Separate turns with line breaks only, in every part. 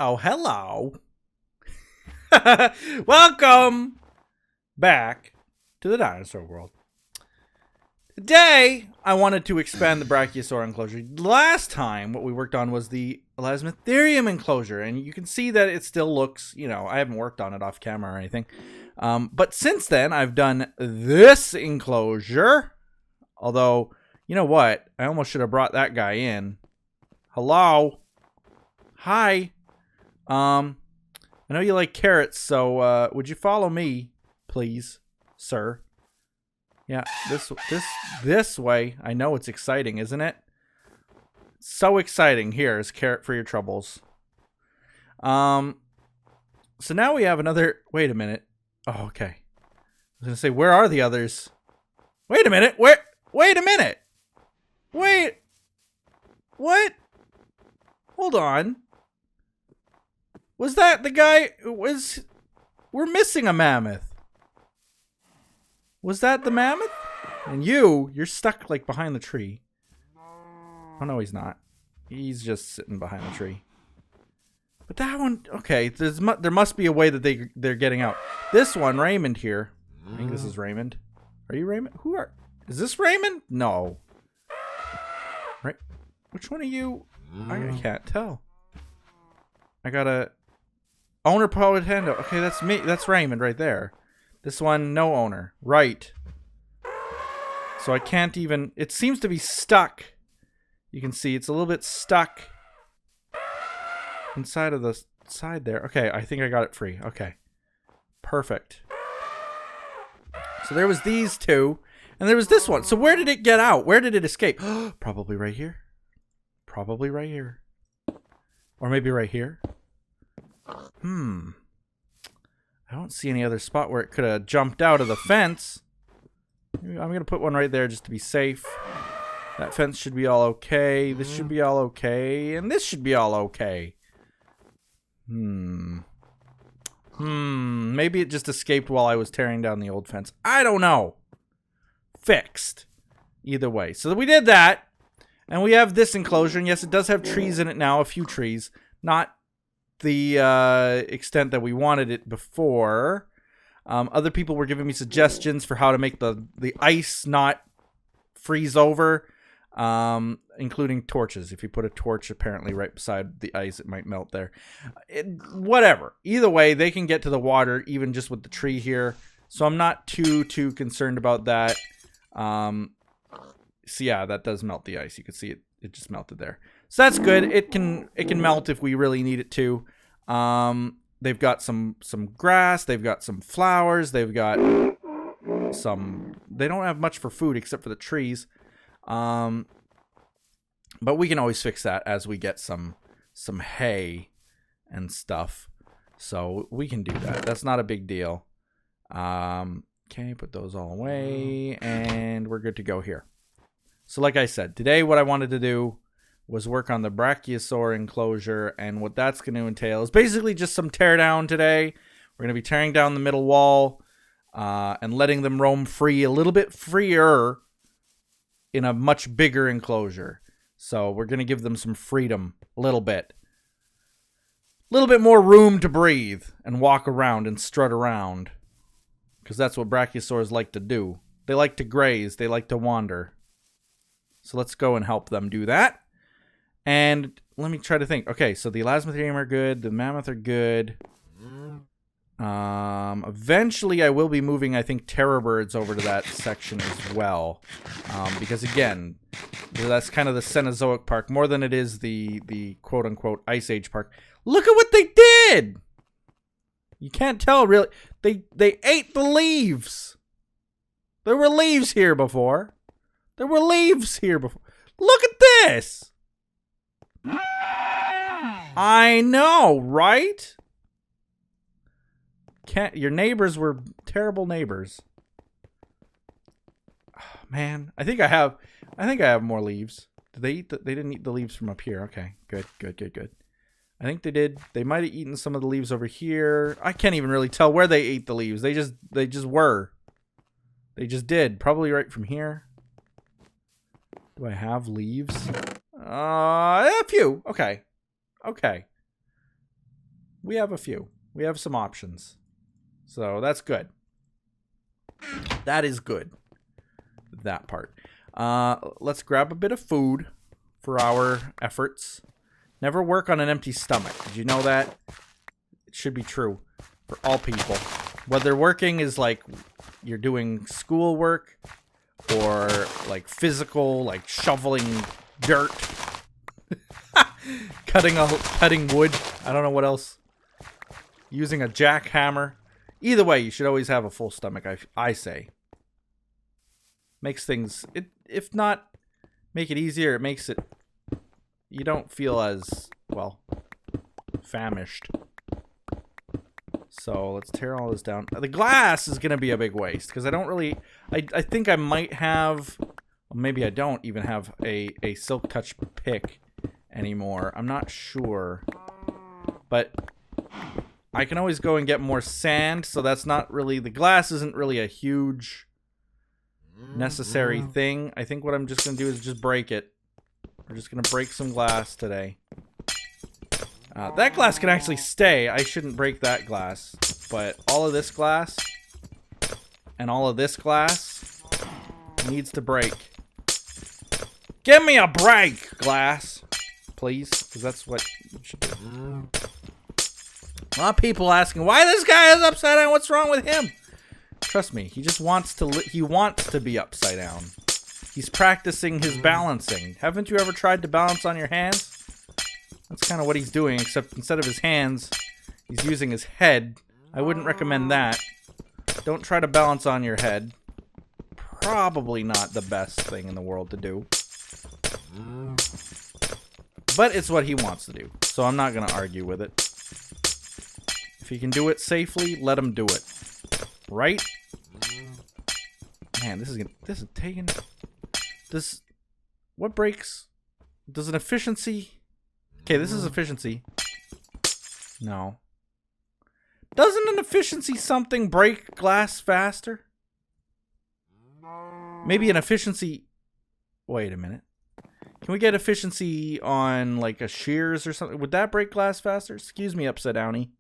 Oh, hello. Welcome back to the dinosaur world. Today, I wanted to expand the Brachiosaur Enclosure. Last time, what we worked on was the Elasmotherium Enclosure, and you can see that it still looks, I haven't worked on it off camera or anything. But since then, I've done this enclosure. Although, you know what? I almost should have brought that guy in. Hello? Hi. I know you like carrots, so would you follow me, please, sir? Yeah, this way. I know it's exciting, isn't it? So exciting. Here is carrot for your troubles. So now we have another. Wait a minute. Oh, okay. I was gonna say, where are the others? Wait a minute. Where? Wait a minute. Wait. What? Hold on. Was that the guy? We're missing a mammoth. Was that the mammoth? And you're stuck like behind the tree. Oh no, he's not. He's just sitting behind the tree. But that one, okay. There must be a way that they're getting out. This one, Raymond here. I think this is Raymond. Are you Raymond? Is this Raymond? No. Right. Which one are you? I can't tell. I gotta. Owner powered handle. Okay, that's me. That's Raymond right there. This one, no owner. Right. So I can't even. It seems to be stuck. You can see it's a little bit stuck inside of the side there. Okay, I think I got it free. Okay. Perfect. So there was these two. And there was this one. So where did it get out? Where did it escape? Probably right here. Probably right here. Or maybe right here. I don't see any other spot where it could have jumped out of the fence. I'm going to put one right there just to be safe. That fence should be all okay. This should be all okay. And this should be all okay. Maybe it just escaped while I was tearing down the old fence. I don't know. Fixed. Either way. So we did that. And we have this enclosure. And yes, it does have trees in it now. A few trees. Not the extent that we wanted it before. Other people were giving me suggestions for how to make the ice not freeze over, including torches. If you put a torch apparently right beside the ice, it might melt there. Whatever. Either way, they can get to the water even just with the tree here. So I'm not too concerned about that. So yeah, that does melt the ice. You can see it just melted there. So that's good. It can melt if we really need it to. They've got some grass. They've got some flowers. They've got some. They don't have much for food except for the trees. But we can always fix that as we get some hay and stuff. So we can do that. That's not a big deal. Okay, put those all away, and we're good to go here. So like I said, today what I wanted to do was work on the Brachiosaur Enclosure, and what that's going to entail is basically just some teardown today. We're going to be tearing down the middle wall and letting them roam free, a little bit freer in a much bigger enclosure. So we're going to give them some freedom, a little bit more room to breathe and walk around and strut around, because that's what Brachiosaurs like to do. They like to graze. They like to wander. So let's go and help them do that. And let me try to think. Okay, so the Elasmotherium are good. The Mammoth are good. Eventually, I will be moving, I think, Terror Birds over to that section as well. Because, again, that's kind of the Cenozoic Park more than it is the quote-unquote Ice Age Park. Look at what they did! You can't tell, really. They ate the leaves. There were leaves here before. Look at this! I know, right? Your neighbors were terrible neighbors. Oh, man, I think I have more leaves. Did they eat they didn't eat the leaves from up here. Okay, good. I think they did. They might have eaten some of the leaves over here. I can't even really tell where they ate the leaves. They just were. They just did. Probably right from here. Do I have leaves? A few. Okay. we have a few. We have some options. So that's good. That is good. That part. Let's grab a bit of food for our efforts. Never work on an empty stomach. Did you know that? It should be true for all people. Whether working is like you're doing schoolwork or like physical, like shoveling dirt, cutting wood. I don't know what else. Using a jackhammer. Either way, you should always have a full stomach, I say. Makes things, if not make it easier, it makes it, you don't feel as, well, famished. So let's tear all this down. The glass is going to be a big waste because I don't really, I think I might have, maybe I don't even have a silk touch pick anymore. I'm not sure. But I can always go and get more sand, so that's not really, the glass isn't really a huge necessary thing. I think what I'm just going to do is just break it. We're just going to break some glass today. That glass can actually stay. I shouldn't break that glass. But all of this glass and all of this glass needs to break. Give me a break, glass. Please, because that's what you should do. A lot of people asking, why this guy is upside down? What's wrong with him? Trust me, he just wants to be upside down. He's practicing his balancing. Haven't you ever tried to balance on your hands? That's kind of what he's doing, except instead of his hands, he's using his head. I wouldn't recommend that. Don't try to balance on your head. Probably not the best thing in the world to do. But it's what he wants to do, so I'm not going to argue with it. If he can do it safely, let him do it. Right? Man, this is taking... What breaks? Does an efficiency... Okay, this is efficiency. No. Doesn't an efficiency something break glass faster? Maybe an efficiency... Wait a minute. Can we get efficiency on, like, a shears or something? Would that break glass faster? Excuse me, upside downy.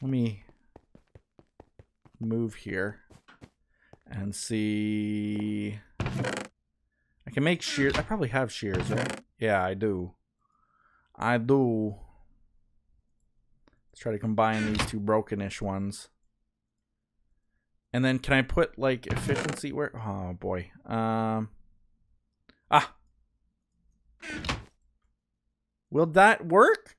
Let me move here and see. I can make shears. I probably have shears, right? Yeah, I do. I do. Let's try to combine these two brokenish ones. And then can I put, like, efficiency where? Oh, boy. Will that work?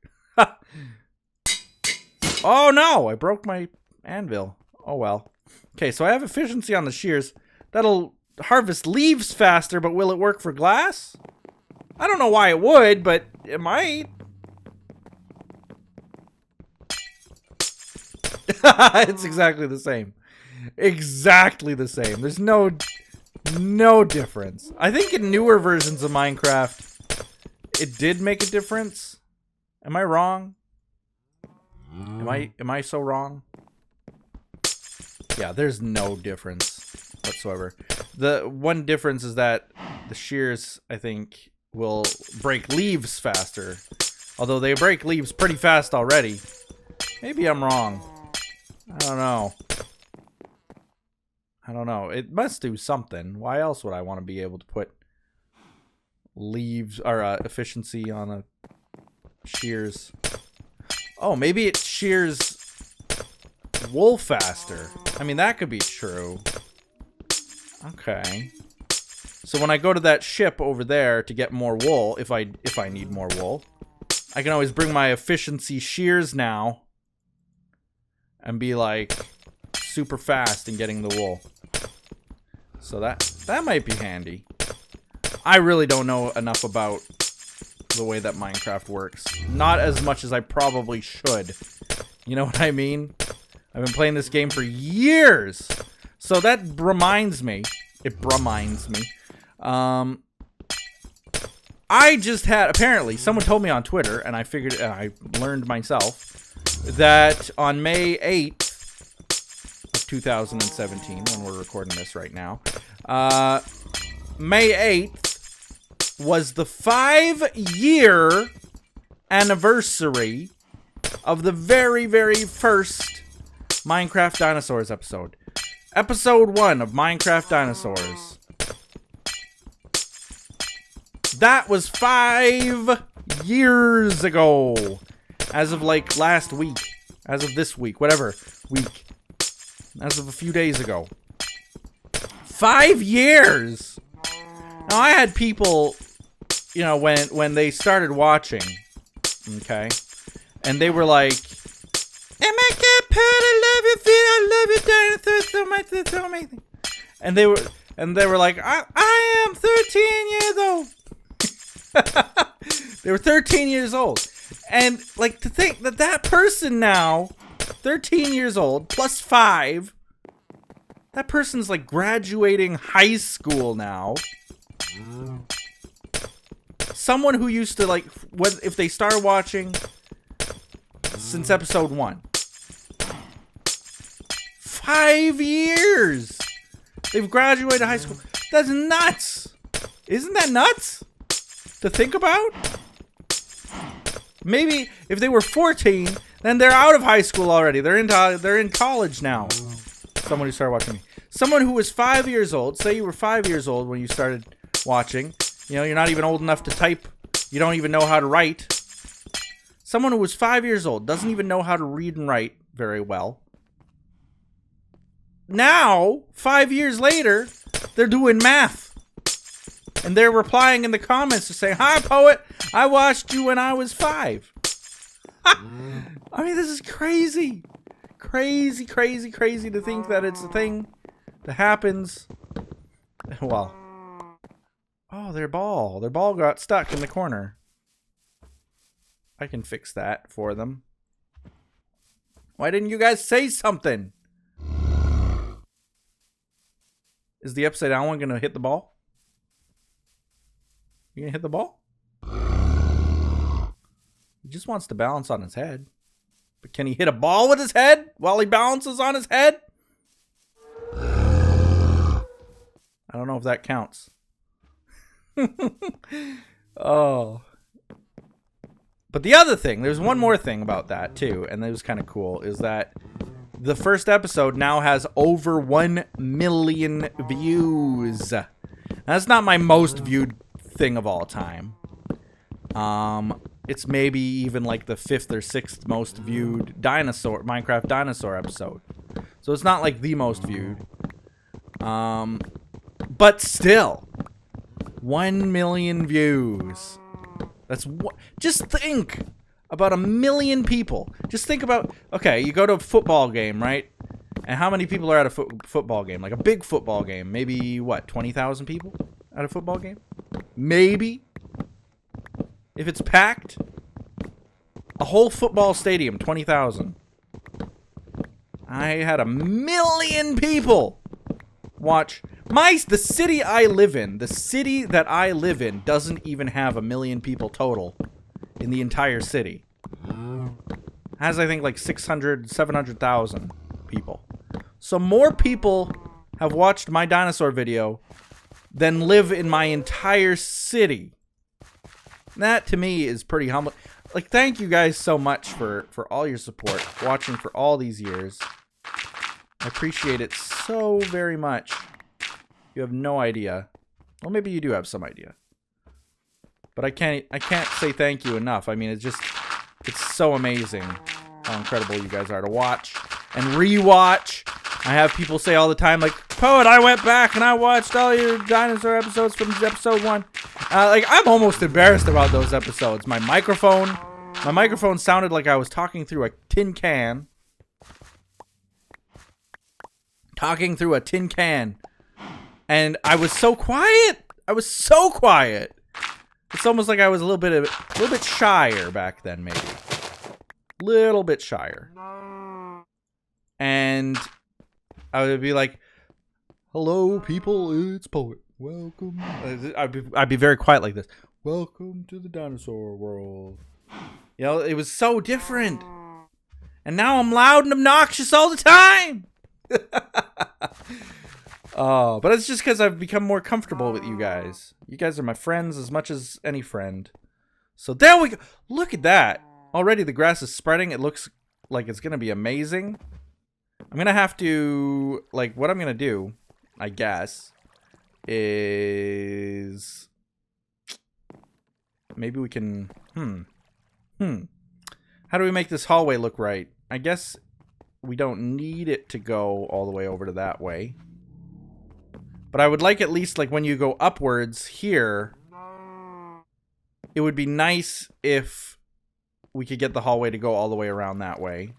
Oh no, I broke my anvil. Oh well. Okay, so I have efficiency on the shears. That'll harvest leaves faster, but will it work for glass? I don't know why it would, but it might. It's exactly the same. Exactly the same. There's no difference. I think in newer versions of Minecraft, it did make a difference. Am I wrong? Am I so wrong? Yeah, there's no difference whatsoever. The one difference is that the shears, I think, will break leaves faster. Although they break leaves pretty fast already. Maybe I'm wrong. I don't know. I don't know. It must do something. Why else would I want to be able to put leaves or efficiency on a shears? Oh, maybe it shears wool faster. I mean, that could be true. Okay. So when I go to that ship over there to get more wool, if I need more wool, I can always bring my efficiency shears now and be like super fast in getting the wool. So that might be handy. I really don't know enough about the way that Minecraft works. Not as much as I probably should. You know what I mean? I've been playing this game for years. So that reminds me. It reminds me. I just had, apparently, someone told me on Twitter, and I figured, and I learned myself, that on May 8th of 2017, when we're recording this right now, May 8th was the 5-year anniversary of the very, very first Minecraft Dinosaurs episode. Episode 1 of Minecraft Dinosaurs. That was 5 years ago. As of like last week. As of this week. Whatever week. As of a few days ago. 5 years! Now I had people, you know, when they started watching, okay, and they were like, "Oh my God, Pat, I love your feet, I love your dinosaurs so much, it's so amazing." And they were like, I am 13 years old. They were 13 years old. And like to think that that person now, 13 years old, plus 5, that person's like graduating high school now. Someone who used to like, if they started watching since episode 1. 5 years! They've graduated high school. That's nuts! Isn't that nuts? To think about? Maybe if they were 14, then they're out of high school already. They're in college now. Someone who started watching me. Someone who was 5 years old. Say you were 5 years old when you started watching. You know, you're not even old enough to type. You don't even know how to write. Someone who was 5 years old doesn't even know how to read and write very well. Now, 5 years later, they're doing math. And they're replying in the comments to say, "Hi, poet. I watched you when I was 5. I mean, this is crazy. Crazy, crazy, crazy to think that it's a thing that happens. Well. Oh, their ball. Their ball got stuck in the corner. I can fix that for them. Why didn't you guys say something? Is the upside down one going to hit the ball? You going to hit the ball? He just wants to balance on his head. But can he hit a ball with his head while he balances on his head? I don't know if that counts. Oh. But the other thing, there's one more thing about that too, and it was kind of cool, is that the first episode now has over 1 million views. Now, that's not my most viewed thing of all time. It's maybe even like the 5th or 6th most viewed Minecraft Dinosaur episode. So it's not like the most viewed. But still, 1 million views. That's what. Just think about 1 million people. Just think about. Okay, you go to a football game, right? And how many people are at a football game? Like a big football game, maybe what? 20,000 people at a football game? Maybe. If it's packed, a whole football stadium, 20,000. I had 1 million people watch. The city I live in, the city that I live in doesn't even have 1 million people total in the entire city. It has, I think, like 700,000 people. So more people have watched my dinosaur video than live in my entire city. That, to me, is pretty humble. Like, thank you guys so much for all your support, watching for all these years. I appreciate it so very much. You have no idea. Well, maybe you do have some idea. But I can't say thank you enough. I mean, it's so amazing how incredible you guys are to watch and rewatch. I have people say all the time, like, "Poet, I went back and I watched all your dinosaur episodes from episode 1. Like, I'm almost embarrassed about those episodes. My microphone sounded like I was talking through a tin can. And I was so quiet. It's almost like I was a little bit shyer back then, maybe. Little bit shyer. And I would be like, "Hello, people, it's Poet. Welcome." I'd be very quiet like this. "Welcome to the dinosaur world." You know, it was so different. And now I'm loud and obnoxious all the time. Oh, but it's just because I've become more comfortable with you guys. You guys are my friends as much as any friend. So there we go. Look at that. already the grass is spreading. It looks like it's going to be amazing. I'm going to have to, like, what I'm going to do, I guess, is maybe we can, how do we make this hallway look right? I guess we don't need it to go all the way over to that way. But I would like at least, like, when you go upwards here, it would be nice if we could get the hallway to go all the way around that way.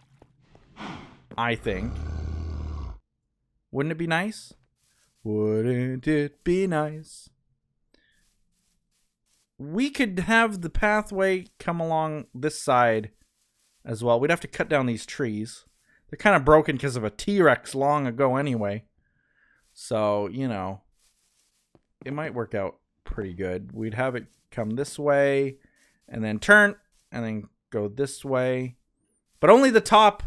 I think. Wouldn't it be nice? Wouldn't it be nice? We could have the pathway come along this side as well. We'd have to cut down these trees. They're kind of broken because of a T-Rex long ago anyway. So, you know, it might work out pretty good. We'd have it come this way and then turn and then go this way. But only the top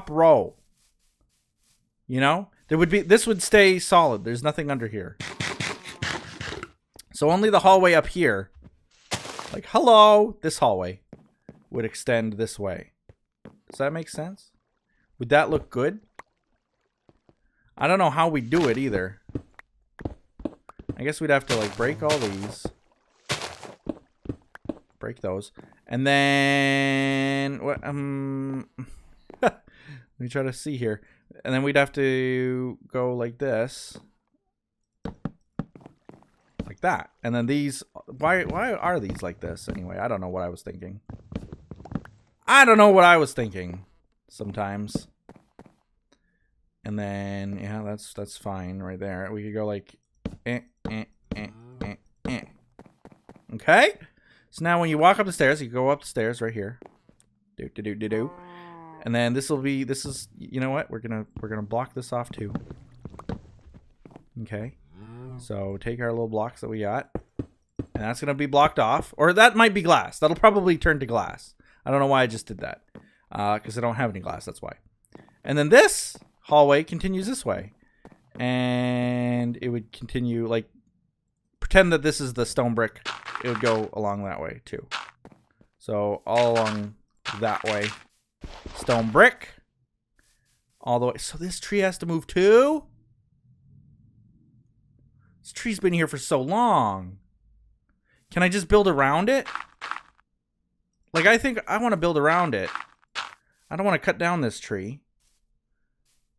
row. You know? This would stay solid. There's nothing under here. So only the hallway up here, like, hello, this hallway would extend this way. Does that make sense? Would that look good? I don't know how we do it either. I guess we'd have to, like, break all these. Break those. And then what, let me try to see here. And then we'd have to go like this. Like that. And then these, why are these like this anyway? I don't know what I was thinking. I don't know what I was thinking sometimes. And then, yeah, that's fine right there. We could go like, Okay? So now when you walk up the stairs, you go up the stairs right here. Do. And then this is, you know what? We're gonna block this off too. Okay. So take our little blocks that we got. And that's gonna be blocked off. Or that might be glass. That'll probably turn to glass. I don't know why I just did that. Because I don't have any glass, that's why. And then this hallway continues this way. And it would continue, like, pretend that this is the stone brick. It would go along that way too. So all along that way. Stone brick. All the way. So this tree has to move too? This tree's been here for so long. Can I just build around it? Like, I think I want to build around it. I don't want to cut down this tree.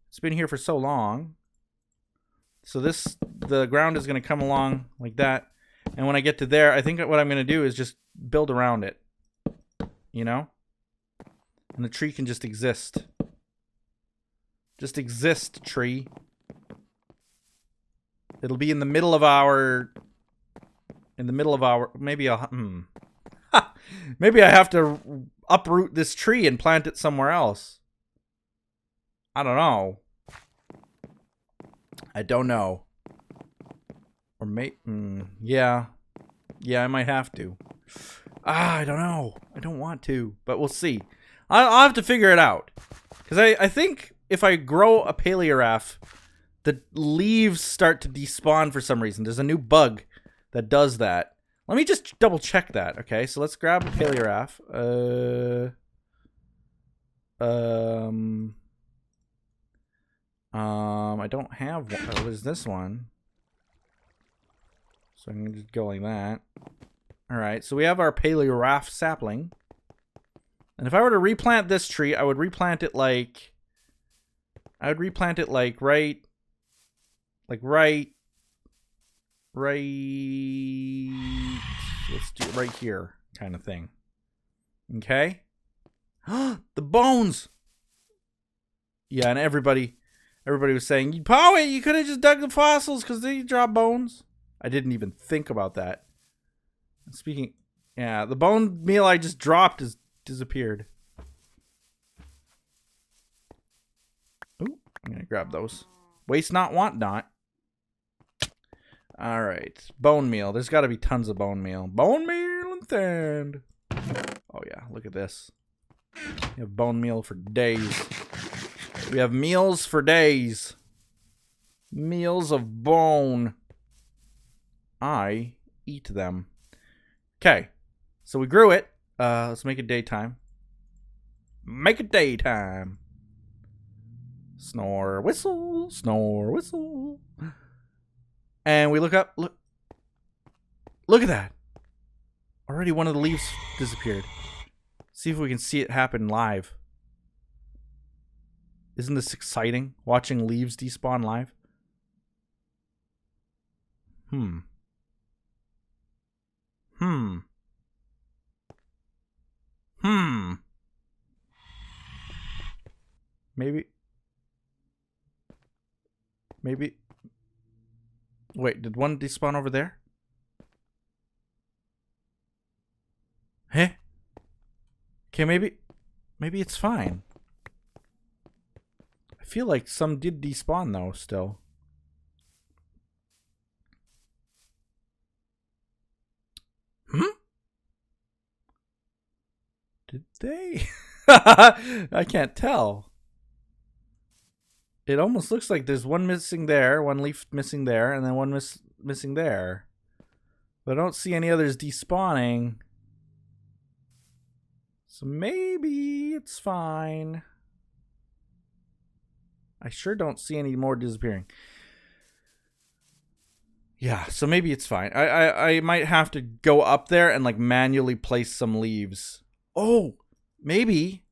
It's been here for so long. So the ground is going to come along like that. And when I get to there, I think what I'm going to do is just build around it. You know? And the tree can just exist. Just exist, tree. It'll be in the middle of our... Maybe I'll... Maybe I have to uproot this tree and plant it somewhere else. I don't know. I don't know. Or yeah. Yeah, I might have to. I don't know. I don't want to, but we'll see. I'll have to figure it out. Because I think if I grow a paleoraph, the leaves start to despawn for some reason. There's a new bug that does that. Let me just double check that. Okay, so let's grab a paleoraph. I don't have one. Oh, there's this one. So I'm gonna just go like that. Alright, so we have our paleoraph sapling. And if I were to replant this tree, I would replant it like... right... Let's do it right here, kind of thing. Okay? The bones! Yeah, and everybody was saying, Powie, you could have just dug the fossils because they drop bones. I didn't even think about that. Speaking... Yeah, the bone meal I just dropped has disappeared. Ooh, I'm gonna grab those. Waste not, want not. Alright, bone meal. There's got to be tons of bone meal. Bone meal and sand. Oh yeah, look at this. We have bone meal for days. We have meals for days. Meals of bone. I eat them. Okay, so we grew it. Let's make it daytime. Make it daytime. Snore, whistle, snore, whistle. And we look up. Look at that. Already one of the leaves disappeared. See if we can see it happen live. Isn't this exciting? Watching leaves despawn live? Maybe. Wait, did one despawn over there? Hey? Okay, maybe it's fine. I feel like some did despawn though, still. Did they? I can't tell. It almost looks like there's one missing there, one leaf missing there, and then one missing there. But I don't see any others despawning. So maybe it's fine. I sure don't see any more disappearing. Yeah, so maybe it's fine. I might have to go up there and like manually place some leaves. Oh, maybe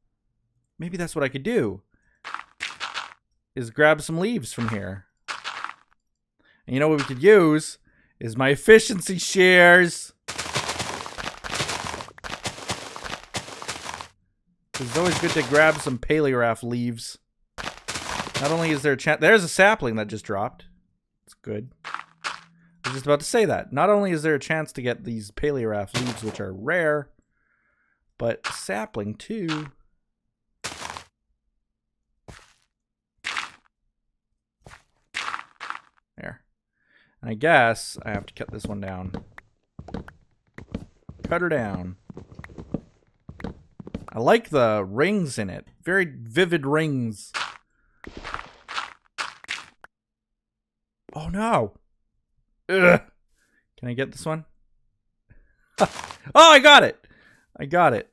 that's what I could do. Is grab some leaves from here. And you know what we could use is my efficiency shares. It's always good to grab some paleograph leaves. Not only is there a chance... There's a sapling that just dropped. It's good. I was just about to say that. Not only is there a chance to get these paleograph leaves, which are rare, but sapling too. There. And I guess I have to cut this one down. Cut her down. I like the rings in it. Very vivid rings. Oh no. Ugh. Can I get this one? Oh, I got it. I got it.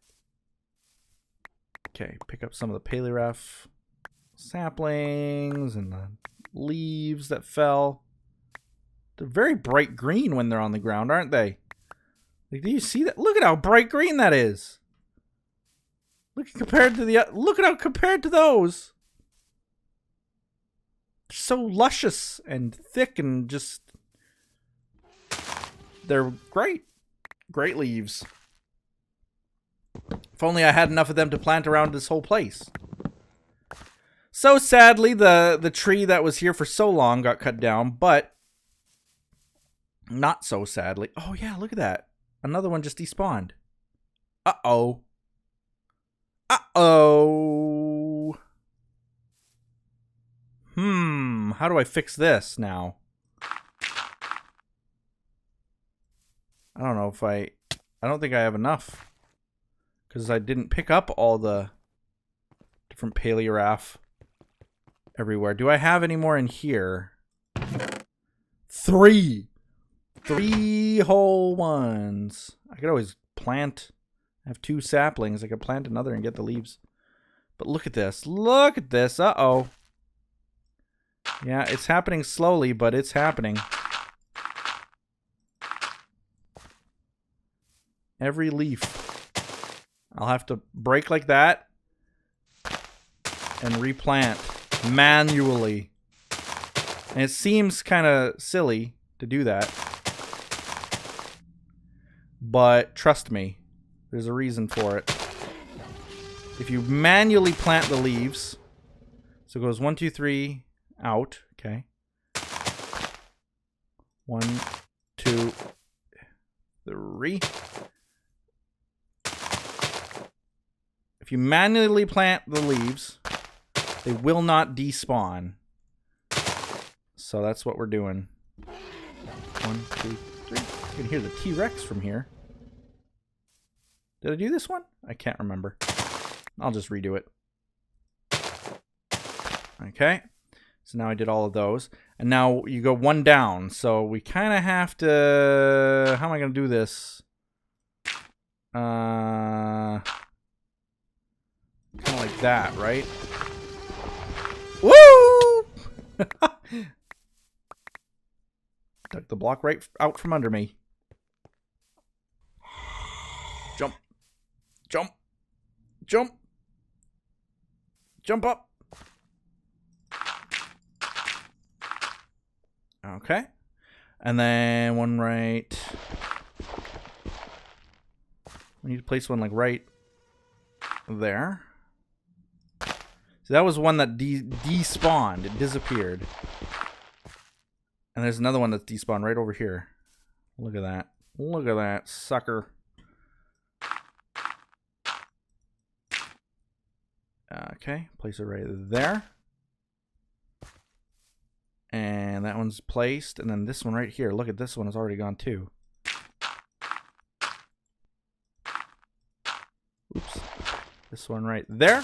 Okay, pick up some of the paleograph saplings and the leaves that fell. They're very bright green when they're on the ground, aren't they? Like, do you see that? Look at how bright green that is. Look compared to the look at how compared to those. They're so luscious and thick and just they're great. Great leaves. If only I had enough of them to plant around this whole place. So sadly, the tree that was here for so long got cut down, but not so sadly. Oh yeah, look at that. Another one just despawned. Uh-oh. Uh-oh. How do I fix this now? I don't know if I don't think I have enough. Because I didn't pick up all the different paleograph everywhere. Do I have any more in here? 3 whole ones. I could always plant. I have 2 saplings. I could plant another and get the leaves. But look at this. Look at this. Uh-oh. Yeah, it's happening slowly, but it's happening. Every leaf. I'll have to break like that and replant manually. And it seems kind of silly to do that. But trust me, there's a reason for it. If you manually plant the leaves, so it goes 1, 2, 3, out, okay. 1, 2, 3. If you manually plant the leaves, they will not despawn. So that's what we're doing. 1, 2, 3. You can hear the T-Rex from here. Did I do this one? I can't remember. I'll just redo it. Okay. So now I did all of those. And now you go 1 down. So we kind of have to... How am I going to do this? Kind of like that, right? Woo! Took the block right out from under me. Jump. Jump. Jump. Jump up. Okay. And then one right. We need to place one like right there. So that was one that despawned. It disappeared. And there's another one that's despawned right over here. Look at that. Look at that sucker. Okay, place it right there. And that one's placed. And then this one right here. Look at this one has already gone too. Oops. This one right there.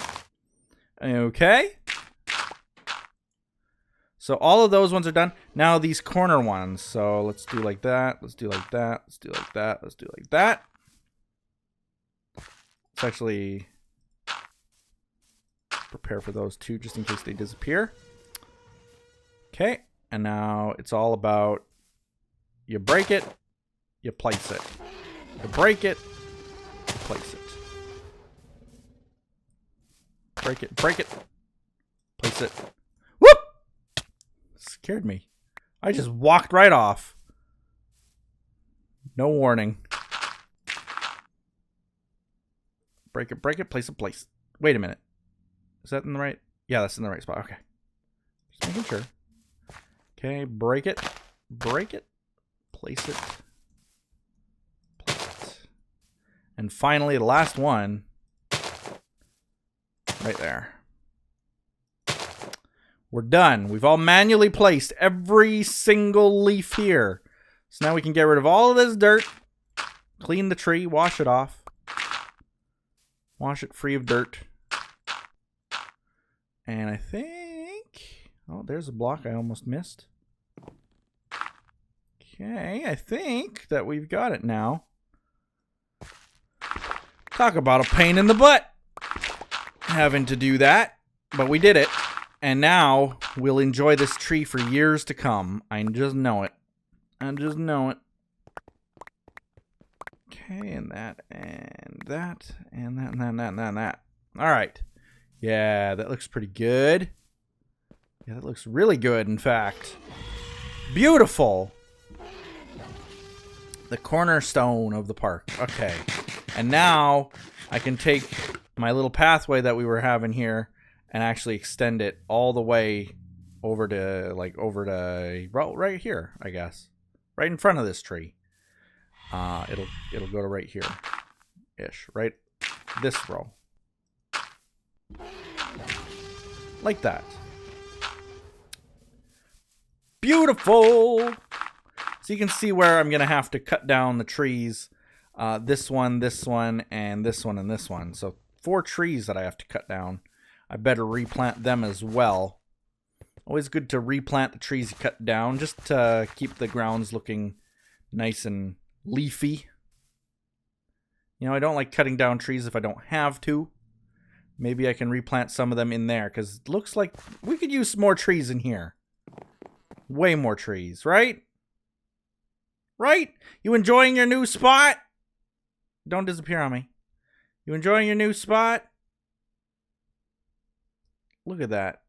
Okay. So all of those ones are done. Now these corner ones. So let's do like that. Let's do like that. Let's do like that. Let's do like that. Let's actually prepare for those two just in case they disappear. Okay. And now it's all about you break it, you place it. You break it, you place it. Break it, place it. Whoop! Scared me. I just walked right off. No warning. Break it, place it, place. Wait a minute. Is that in the right? Yeah, that's in the right spot. Okay. Just making sure. Okay, break it, place it, place it. And finally, the last one. Right there. We're done. We've all manually placed every single leaf here. So now we can get rid of all of this dirt, clean the tree, wash it off. Wash it free of dirt. And I think... Oh, there's a block I almost missed. Okay, I think that we've got it now. Talk about a pain in the butt. Having to do that, but we did it, and now we'll enjoy this tree for years to come. I just know it. I just know it. Okay, and that, and that, and that, and that, and that, and that. All right. Yeah, that looks pretty good. Yeah, that looks really good, in fact. Beautiful. The cornerstone of the park. Okay. And now I can take my little pathway that we were having here and actually extend it all the way over to well, right here, I guess. Right in front of this tree. It'll go to right here ish, right this row. Like that. Beautiful. So you can see where I'm going to have to cut down the trees. This one, and this one, and this one. So 4 trees that I have to cut down. I better replant them as well. Always good to replant the trees you cut down, just to keep the grounds looking nice and leafy. You know, I don't like cutting down trees if I don't have to. Maybe I can replant some of them in there, because it looks like we could use more trees in here. Way more trees, right? Right? You enjoying your new spot? Don't disappear on me. You enjoying your new spot? Look at that.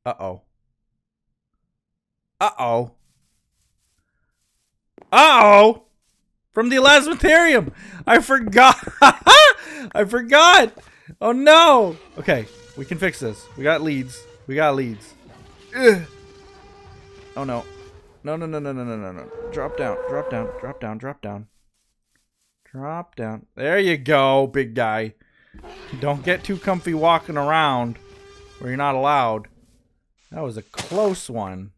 Uh-oh. Uh-oh. Uh-oh! From the Elasmotherium! I forgot! I forgot! Oh no! Okay, we can fix this. We got leads. We got leads. Ugh. Oh no. No, no, no, no, no, no, no, no. Drop down, drop down, drop down, drop down. Drop down. There you go, big guy. Don't get too comfy walking around where you're not allowed. That was a close one.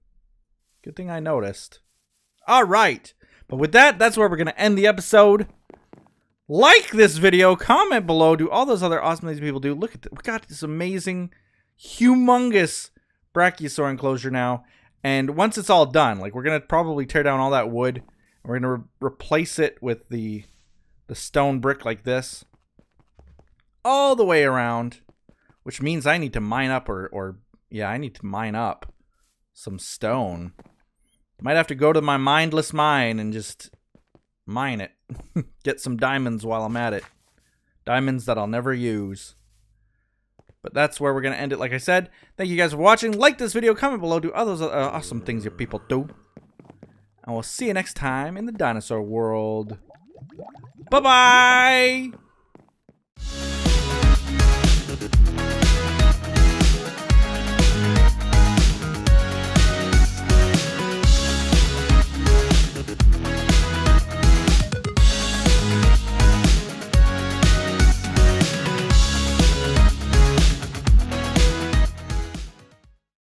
Good thing I noticed. All right. But with that, that's where we're going to end the episode. Like this video, comment below, do all those other awesome things people do. Look at that. We got this amazing, humongous Brachiosaur enclosure now. And once it's all done, like, we're going to probably tear down all that wood. And we're going to replace it with the the stone brick like this all the way around, which means I need to mine up yeah, I need to mine up some stone. Might have to go to my mindless mine and just mine it. Get some diamonds while I'm at it. Diamonds that I'll never use. But that's where we're going to end it, like I said. Thank you guys for watching. Like this video, comment below, do others awesome things you people do. And we'll see you next time in the dinosaur world. Bye-bye!